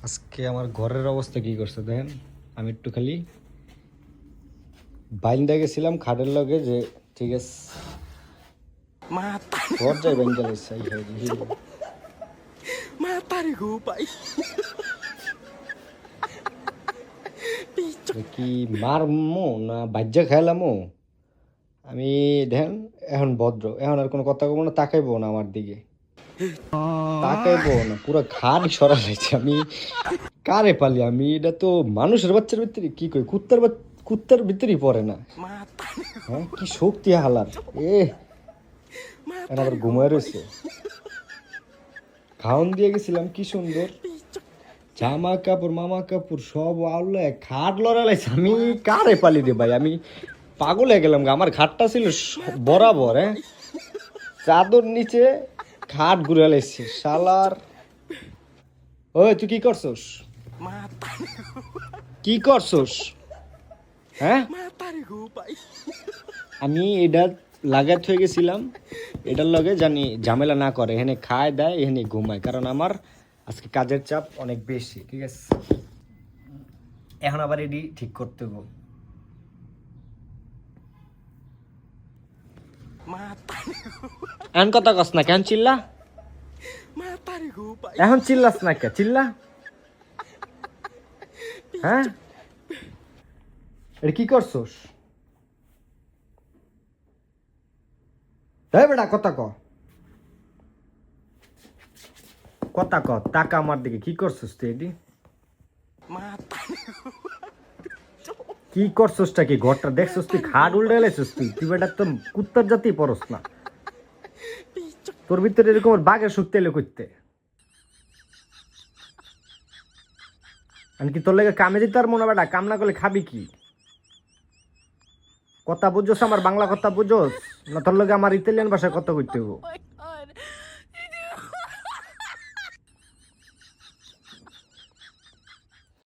আজকে আমার ঘরের অবস্থা কি করছে দেখেন। আমি একটু খালি বাইন্দা গেছিলাম খাটের লগে যে ঠিক আছে দরজায় বাইন্দা লাইছে Matarigo, pai. কি মারমো না বাজ্যা খাইলামো। আমি দেখেন এখন ভদ্র, এখন আর কোনো কথা কবো না, তাকাইবো না আমার দিকে, তাকাইবো না, পুরো ঘাট সরা লাইছে। আমি কারে পালি, আমি এটা তো মানুষের বাচ্চার ভিতরে কি কই কুত্তার ভিতরেই পড়ে না। হ্যাঁ কি শক্তি হালার এখন আবার ঘুমায় রয়েছে। খাওন দিয়ে গেছিলাম কি সুন্দর, জামা কাপড় মামা কাপড় সব আউলে খাট লড়ালাইছে। আমি কারে পালি রে ভাই, আমি পাগল হয়ে গেলাম। আমার খাটটা ছিল বরাবর, হ্যাঁ চাদর নিচে খাট ঘুরে লাইছে শালার। ওই তুই কি করছস, কি করছস? হ্যাঁ Matarigo, pai. আমি এটা লাগাত হয়ে গেছিলাম, এটার লগে জানি ঝামেলা না করে, এখানে খায় দেয় এখানে ঘুমায়, কারণ আমার আজকে কাজের চাপ অনেক বেশি। ঠিক আছে, এখন আবার এটি ঠিক করতে হবে। এখন কথা কস না কেন চিল্লা, Matarigo, pai. এখন চিল্লাস না কে চিল্লা। হ্যাঁ এটা কি করছস? এই বেটা কথা ক, কথা ক, টাকা আমার দিকে কি করছস তুই? এটি কি করছসটা কি? ঘরটা দেখছস তুই? খাট উল্টে গেলেছিস তুই, তুই বেটা তো কুত্তার জাতি পরস না। তোর ভিতরে এরকম বাঘের শক্তি এলো করতে। আমি কি তোর লেগে কামে দিতে আর মনে বেটা, কাম না করলে খাবি কি? কথা বুঝোস আমার বাংলা কথা বুঝোস না? তোর লগে আমার ইতালিয়ান ভাষায় কথা কইতে হবো।